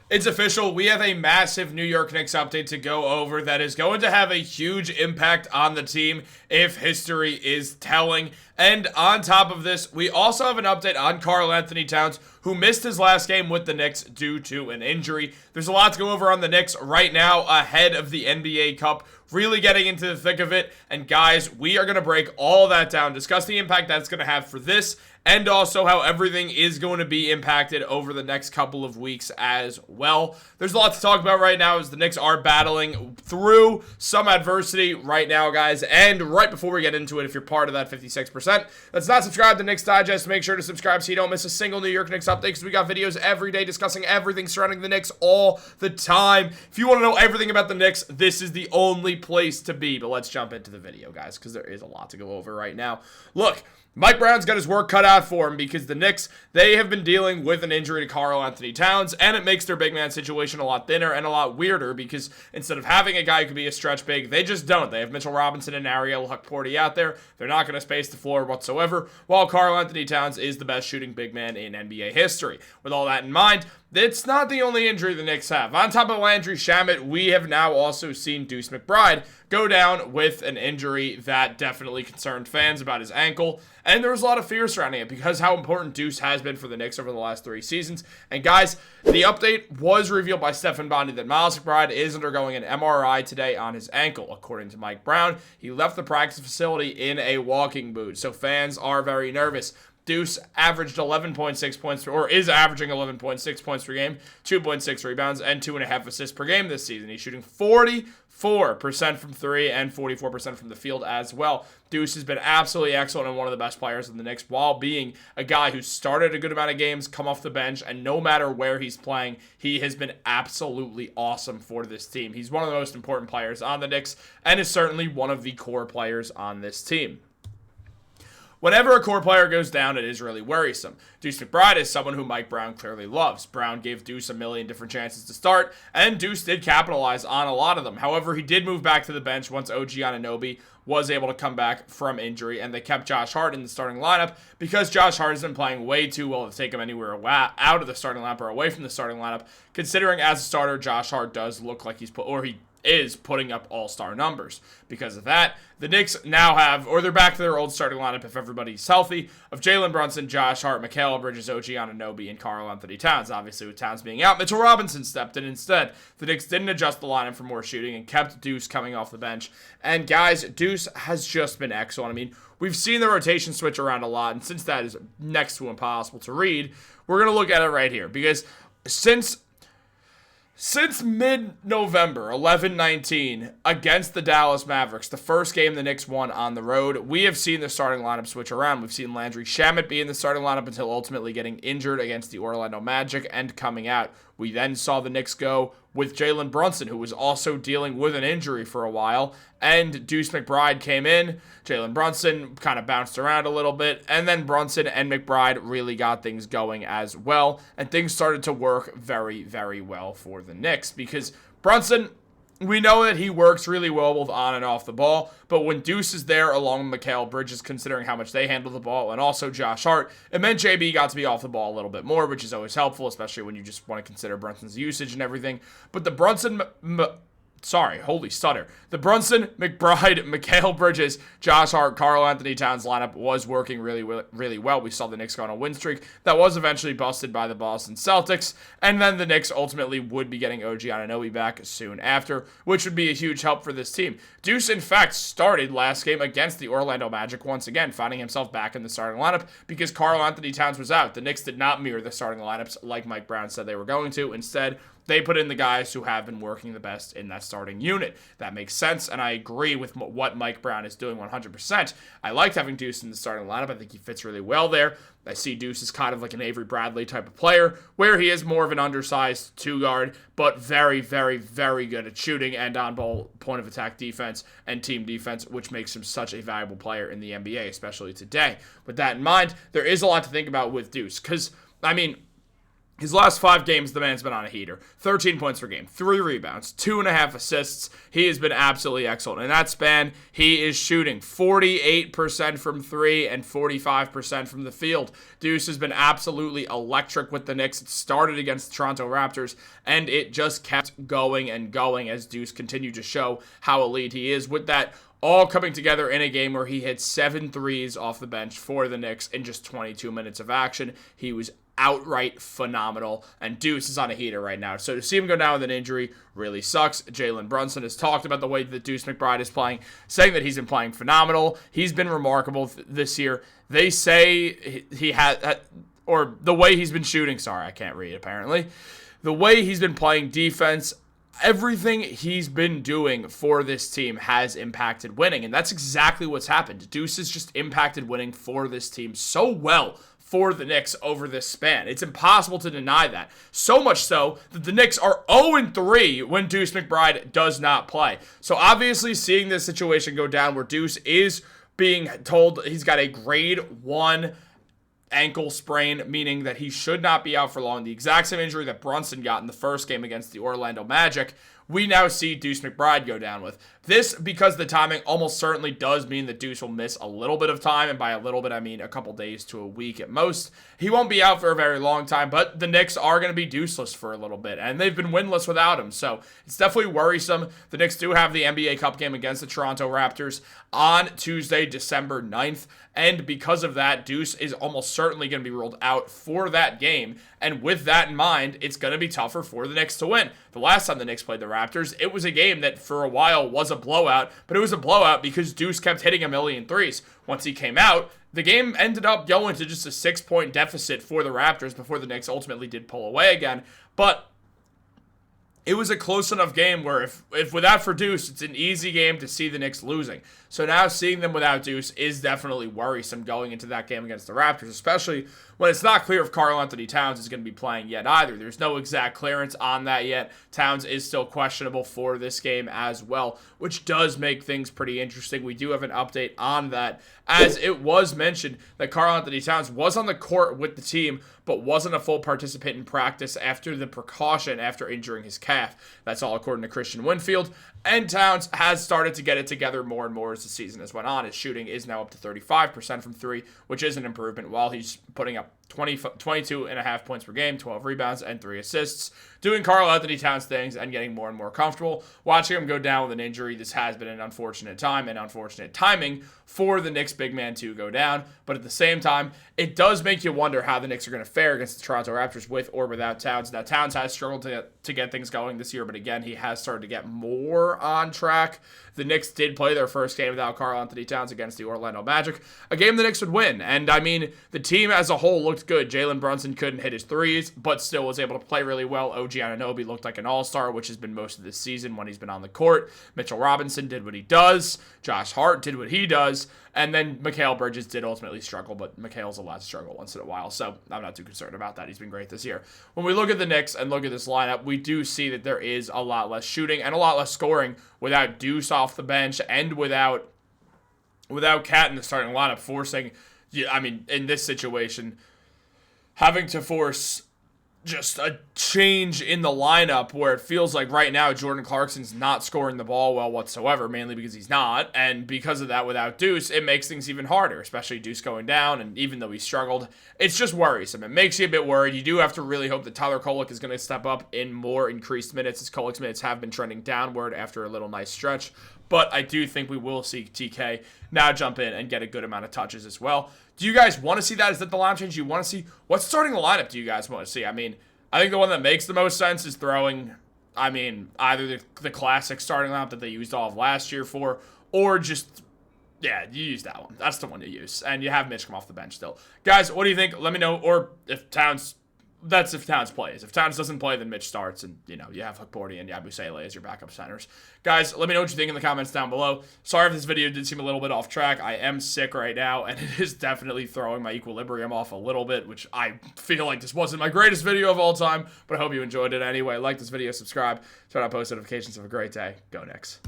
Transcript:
It's official. We have a massive New York Knicks update to go over that is going to have a huge impact on the team if history is telling. And on top of this, we also have an update on Karl-Anthony Towns, who missed his last game with the Knicks due to an injury. There's a lot to go over on the Knicks right now ahead of the NBA Cup, really getting into the thick of it. And guys, we are going to break all of that down, discuss the impact that's going to have for this, and also how everything is going to be impacted over the next couple of weeks as well. There's a lot to talk about right now as the Knicks are battling through some adversity right now, guys. And right before we get into it, if you're part of that 56% that's not subscribed to Knicks Digest, make sure to subscribe so you don't miss a single New York Knicks update, because we got videos every day discussing everything surrounding the Knicks all the time. If you want to know everything about the Knicks, this is the only place to be. But let's jump into the video, guys, because there is a lot to go over right now. Look, Mike Brown's got his work cut out for him because the Knicks, they have been dealing with an injury to Karl-Anthony Towns, and it makes their big man situation a lot thinner and a lot weirder because instead of having a guy who could be a stretch big, they just don't. They have Mitchell Robinson and Ariel Hukporti out there. They're not going to space the floor whatsoever, while Karl-Anthony Towns is the best shooting big man in NBA history. With all that in mind, it's not the only injury the Knicks have. On top of Landry Shamet, we have now also seen Deuce McBride go down with an injury that definitely concerned fans about his ankle. And there was a lot of fear surrounding it because how important Deuce has been for the Knicks over the last 3 seasons. And guys, the update was revealed by Stephen Bondy that Miles McBride is undergoing an MRI today on his ankle. According to Mike Brown, he left the practice facility in a walking boot. So fans are very nervous. Deuce averaged 11.6 points, or is averaging 11.6 points per game, 2.6 rebounds, and 2.5 assists per game this season. He's shooting 44% from 3 and 44% from the field as well. Deuce has been absolutely excellent and one of the best players in the Knicks, while being a guy who started a good amount of games, come off the bench, and no matter where he's playing, he has been absolutely awesome for this team. He's one of the most important players on the Knicks and is certainly one of the core players on this team. Whenever a core player goes down, it is really worrisome. Deuce McBride is someone who Mike Brown clearly loves. Brown gave Deuce a million different chances to start, and Deuce did capitalize on a lot of them. However, he did move back to the bench once OG Anunoby was able to come back from injury, and they kept Josh Hart in the starting lineup because Josh Hart has been playing way too well to take him anywhere out of the starting lineup or away from the starting lineup, considering as a starter, Josh Hart does look like he is putting up all-star numbers. Because of that, the Knicks now have, or they're back to their old starting lineup if everybody's healthy, of Jalen Brunson, Josh Hart, Mikal Bridges, OG Anunoby, and Karl-Anthony Towns. Obviously, with Towns being out, Mitchell Robinson stepped in instead. The Knicks didn't adjust the lineup for more shooting and kept Deuce coming off the bench. And guys, Deuce has just been excellent. I mean, we've seen the rotation switch around a lot, and since that is next to impossible to read, we're going to look at it right here. Because since mid-November, 11-19, against the Dallas Mavericks, the first game the Knicks won on the road, we have seen the starting lineup switch around. We've seen Landry Shamet be in the starting lineup until ultimately getting injured against the Orlando Magic and coming out. We then saw the Knicks go with Jalen Brunson, who was also dealing with an injury for a while, and Deuce McBride came in. Jalen Brunson kind of bounced around a little bit, and then Brunson and McBride really got things going as well, and things started to work very, very well for the Knicks because Brunson, we know that he works really well both on and off the ball, but when Deuce is there along with Mikal Bridges, considering how much they handle the ball, and also Josh Hart, it meant JB got to be off the ball a little bit more, which is always helpful, especially when you just want to consider Brunson's usage and everything. But the Brunson... The Brunson, McBride, Mikal Bridges, Josh Hart, Karl-Anthony Towns lineup was working really well. We saw the Knicks go on a win streak that was eventually busted by the Boston Celtics, and then the Knicks ultimately would be getting OG Anunoby back soon after, which would be a huge help for this team. Deuce, in fact, started last game against the Orlando Magic once again, finding himself back in the starting lineup because Karl-Anthony Towns was out. The Knicks did not mirror the starting lineups like Mike Brown said they were going to. Instead, they put in the guys who have been working the best in that starting unit. That makes sense, and I agree with what Mike Brown is doing 100%. I liked having Deuce in the starting lineup. I think he fits really well there. I see Deuce as kind of like an Avery Bradley type of player, where he is more of an undersized two-guard, but very, very, very good at shooting and on-ball point of attack defense and team defense, which makes him such a valuable player in the NBA, especially today. With that in mind, there is a lot to think about with Deuce, because, I mean, His last 5 games, the man's been on a heater. 13 points per game, 3 rebounds, 2.5 assists. He has been absolutely excellent. In that span, he is shooting 48% from 3 and 45% from the field. Deuce has been absolutely electric with the Knicks. It started against the Toronto Raptors, and it just kept going and going as Deuce continued to show how elite he is. With that all coming together in a game where he hit 7 threes off the bench for the Knicks in just 22 minutes of action. He was outright phenomenal, and Deuce is on a heater right now. So to see him go down with an injury really sucks. Jalen Brunson has talked about the way that Deuce McBride is playing, saying that he's been playing phenomenal. He's been remarkable this year. They say he had, or the way he's been shooting, sorry, I can't read apparently. The way he's been playing defense, everything he's been doing for this team has impacted winning, and that's exactly what's happened. Deuce has just impacted winning for this team so well for the Knicks over this span. It's impossible to deny that. So much so that the Knicks are 0-3 when Deuce McBride does not play. So obviously seeing this situation go down where Deuce is being told he's got a grade 1 ankle sprain, meaning that he should not be out for long. The exact same injury that Brunson got in the first game against the Orlando Magic, we now see Deuce McBride go down with. This, because the timing almost certainly does mean that Deuce will miss a little bit of time, and by a little bit, I mean a couple days to a week at most. He won't be out for a very long time, but the Knicks are going to be Deuceless for a little bit, and they've been winless without him, so it's definitely worrisome. The Knicks do have the NBA Cup game against the Toronto Raptors on Tuesday, December 9th, and because of that, Deuce is almost certainly going to be ruled out for that game, and with that in mind, it's going to be tougher for the Knicks to win. The last time the Knicks played the Raptors, it was a game that for a while was a blowout, but it was a blowout because Deuce kept hitting a million threes. Once he came out, the game ended up going to just a 6-point deficit for the Raptors before the Knicks ultimately did pull away again, but it was a close enough game where if without for Deuce, it's an easy game to see the Knicks losing. So now seeing them without Deuce is definitely worrisome going into that game against the Raptors, especially when it's not clear if Karl-Anthony Towns is going to be playing yet either. There's no exact clearance on that yet. Towns is still questionable for this game as well, which does make things pretty interesting. We do have an update on that, as it was mentioned that Karl-Anthony Towns was on the court with the team, but wasn't a full participant in practice after the precaution after injuring his calf. That's all according to Christian Winfield. And Towns has started to get it together more and more as the season has went on. His shooting is now up to 35% from 3, which is an improvement, while he's putting up 22.5 points per game, 12 rebounds, and 3 assists, doing Karl-Anthony Towns things and getting more and more comfortable. Watching him go down with an injury, this has been an unfortunate time and unfortunate timing for the Knicks big man to go down, but at the same time, it does make you wonder how the Knicks are going to fare against the Toronto Raptors with or without Towns. Now, Towns has struggled to get things going this year, but again, he has started to get more on track. The Knicks did play their first game without Karl-Anthony Towns against the Orlando Magic, a game the Knicks would win, and I mean, the team as a whole looked good. Jalen Brunson couldn't hit his threes, but still was able to play really well. OG Anunoby looked like an all-star, which has been most of this season when he's been on the court. Mitchell Robinson did what he does. Josh Hart did what he does. And then Mikal Bridges did ultimately struggle, but Mikal's allowed to struggle once in a while, so I'm not too concerned about that. He's been great this year. When we look at the Knicks and look at this lineup, we do see that there is a lot less shooting and a lot less scoring without Deuce off the bench and without Cat in the starting lineup forcing, I mean, in this situation, having to force just a change in the lineup where it feels like right now Jordan Clarkson's not scoring the ball well whatsoever, mainly because he's not, and because of that, without Deuce, it makes things even harder, especially Deuce going down, and even though he struggled, it's just worrisome. It makes you a bit worried. You do have to really hope that Tyler Kolek is going to step up in more increased minutes, as Kolek's minutes have been trending downward after a little nice stretch, but I do think we will see TK now jump in and get a good amount of touches as well. Do you guys want to see that? Is that the line change you want to see? What starting lineup do you guys want to see? I mean, I think the one that makes the most sense is throwing, I mean, either the classic starting lineup that they used all of last year for, or just, yeah, you use that one. That's the one to use. And you have Mitch come off the bench still. Guys, what do you think? Let me know. Or if Towns, that's if Towns plays. If Towns doesn't play, then Mitch starts, and, you know, you have Hukporti and Yabusele as your backup centers. Guys, let me know what you think in the comments down below. Sorry if this video did seem a little bit off track. I am sick right now, and it is definitely throwing my equilibrium off a little bit, which I feel like this wasn't my greatest video of all time, but I hope you enjoyed it anyway. Like this video, subscribe, turn on post notifications. Have a great day. Go Knicks.